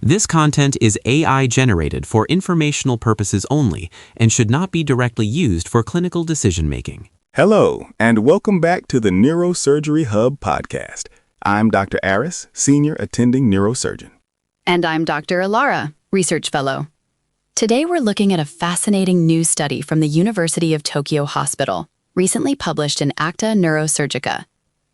This content is AI generated for informational purposes only and should not be directly used for clinical decision-making. Hello, and welcome back to the Neurosurgery Hub podcast. I'm Dr. Aris, Senior Attending Neurosurgeon. And I'm Dr. Alara, Research Fellow. Today we're looking at a fascinating new study from the University of Tokyo Hospital, recently published in Acta Neurochirurgica.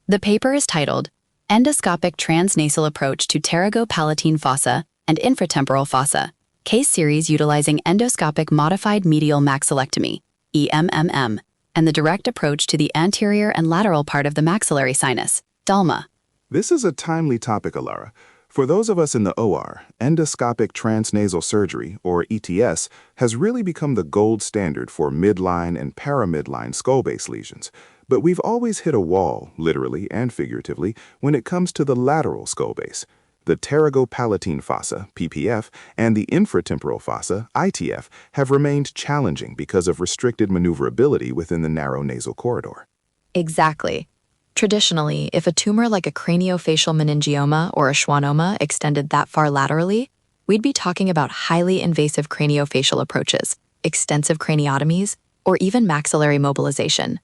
The paper is titled Endoscopic Transnasal Approach to Pterygopalatine Fossa and Infratemporal Fossa, Case Series Utilizing Endoscopic Modified Medial Maxillectomy, EMMM, and the Direct Approach to the Anterior and Lateral Part of the Maxillary Sinus, DALMA. This is a timely topic, Alara. For those of us in the OR, endoscopic transnasal surgery, or ETS, has really become the gold standard for midline and paramidline skull-base lesions. But we've always hit a wall, literally and figuratively, when it comes to the lateral skull base. The Pterygopalatine fossa, PPF, and the infratemporal fossa, ITF, have remained challenging because of restricted maneuverability within the narrow nasal corridor. Exactly. Traditionally, if a tumor like a craniofacial meningioma or a schwannoma extended that far laterally, we'd be talking about highly invasive craniofacial approaches, extensive craniotomies, or even maxillary mobilization.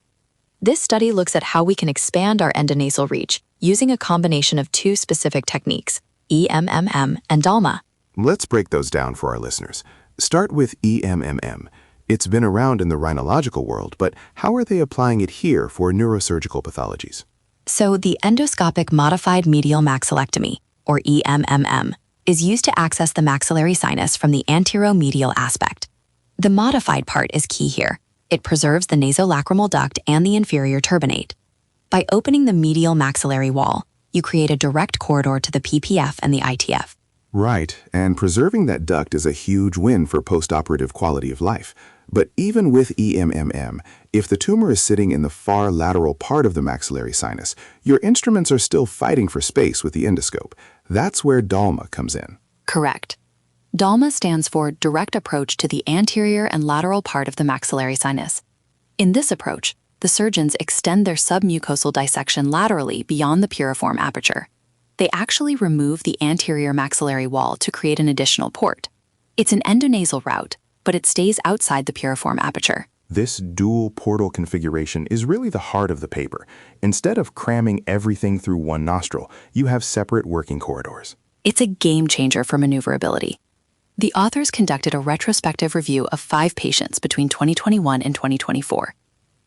This study looks at how we can expand our endonasal reach using a combination of two specific techniques, EMMM and DALMA. Let's break those down for our listeners. Start with EMMM. It's been around in the rhinological world, but how are they applying it here for neurosurgical pathologies? So the endoscopic modified medial maxillectomy, or EMMM, is used to access the maxillary sinus from the anteromedial aspect. The modified part is key here. It preserves the nasolacrimal duct and the inferior turbinate. By opening the medial maxillary wall, you create a direct corridor to the PPF and the ITF. Right, and preserving that duct is a huge win for postoperative quality of life. But even with EMMM, if the tumor is sitting in the far lateral part of the maxillary sinus, your instruments are still fighting for space with the endoscope. That's where DALMA comes in. Correct. DALMA stands for Direct Approach to the Anterior and Lateral Part of the Maxillary Sinus. In this approach, the surgeons extend their submucosal dissection laterally beyond the piriform aperture. They actually remove the anterior maxillary wall to create an additional port. It's an endonasal route, but it stays outside the piriform aperture. This dual portal configuration is really the heart of the paper. Instead of cramming everything through one nostril, you have separate working corridors. It's a game changer for maneuverability. The authors conducted a retrospective review of 5 patients between 2021 and 2024.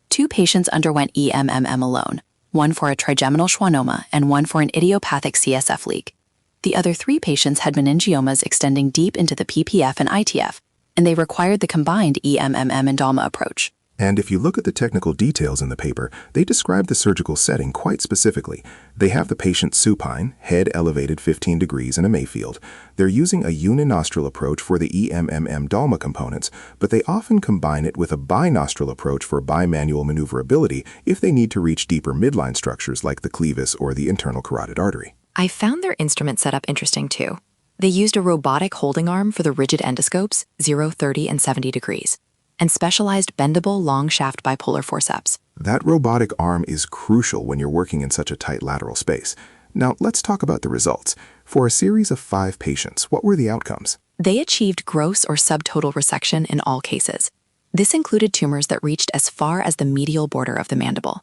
2 patients underwent EMMM alone, one for a trigeminal schwannoma and one for an idiopathic CSF leak. The other 3 patients had meningiomas extending deep into the PPF and ITF, and they required the combined EMMM and DALMA approach. And if you look at the technical details in the paper, they describe the surgical setting quite specifically. They have the patient supine, head elevated 15 degrees in a Mayfield. They're using a uninostril approach for the EMMM DALMA components, but they often combine it with a binostril approach for bimanual maneuverability if they need to reach deeper midline structures like the clevis or the internal carotid artery. I found their instrument setup interesting too. They used a robotic holding arm for the rigid endoscopes, 0, 30, and 70 degrees, and specialized bendable long shaft bipolar forceps. That robotic arm is crucial when you're working in such a tight lateral space. Now, let's talk about the results. For a series of 5 patients, what were the outcomes? They achieved gross or subtotal resection in all cases. This included tumors that reached as far as the medial border of the mandible.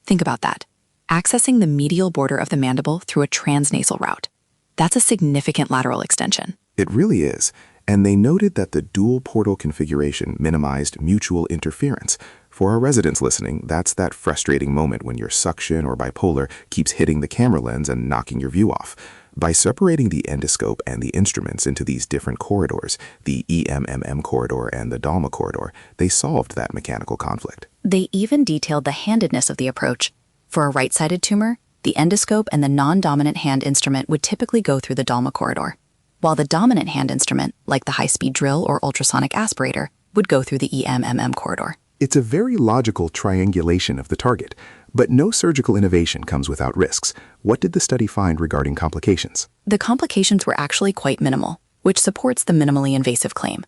Think about that. Accessing the medial border of the mandible through a transnasal route. That's a significant lateral extension. It really is. And they noted that the dual portal configuration minimized mutual interference. For our residents listening, that's that frustrating moment when your suction or bipolar keeps hitting the camera lens and knocking your view off. By separating the endoscope and the instruments into these different corridors, the EMMM corridor and the DALMA corridor, they solved that mechanical conflict. They even detailed the handedness of the approach. For a right-sided tumor, the endoscope and the non-dominant hand instrument would typically go through the DALMA corridor, while the dominant hand instrument, like the high-speed drill or ultrasonic aspirator, would go through the EMMM corridor. It's a very logical triangulation of the target, but no surgical innovation comes without risks. What did the study find regarding complications? The complications were actually quite minimal, which supports the minimally invasive claim.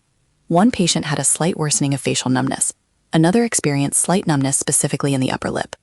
One patient had a slight worsening of facial numbness. Another experienced slight numbness specifically in the upper lip.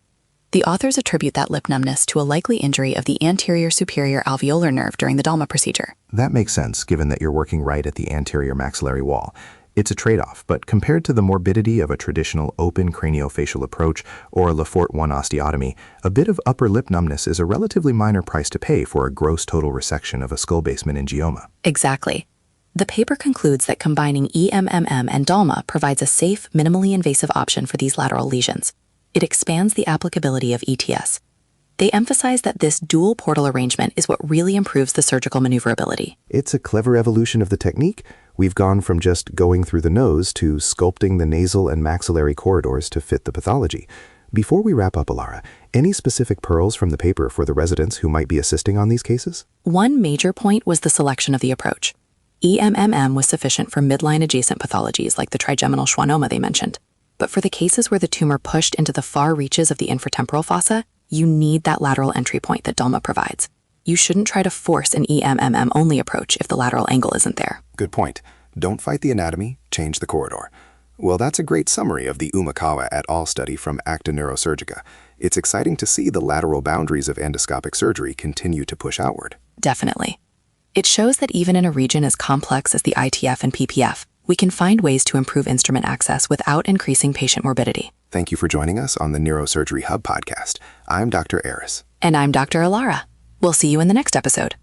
The authors attribute that lip numbness to a likely injury of the anterior superior alveolar nerve during the DALMA procedure. That makes sense, given that you're working right at the anterior maxillary wall. It's a trade-off, but compared to the morbidity of a traditional open craniofacial approach or a Lefort 1 osteotomy, a bit of upper lip numbness is a relatively minor price to pay for a gross total resection of a skull-base meningioma. Exactly. The paper concludes that combining EMMM and DALMA provides a safe, minimally invasive option for these lateral lesions. It expands the applicability of ETS. They emphasize that this dual portal arrangement is what really improves the surgical maneuverability. It's a clever evolution of the technique. We've gone from just going through the nose to sculpting the nasal and maxillary corridors to fit the pathology. Before we wrap up, Alara, any specific pearls from the paper for the residents who might be assisting on these cases? One major point was the selection of the approach. EMMM was sufficient for midline adjacent pathologies like the trigeminal schwannoma they mentioned. But for the cases where the tumor pushed into the far reaches of the infratemporal fossa, you need that lateral entry point that DALMA provides. You shouldn't try to force an EMMM-only approach if the lateral angle isn't there. Good point. Don't fight the anatomy, change the corridor. Well, that's a great summary of the Umakawa et al. Study from Acta Neurochirurgica. It's exciting to see the lateral boundaries of endoscopic surgery continue to push outward. Definitely. It shows that even in a region as complex as the ITF and PPF, we can find ways to improve instrument access without increasing patient morbidity. Thank you for joining us on the Neurosurgery Hub podcast. I'm Dr. Aris. And I'm Dr. Alara. We'll see you in the next episode.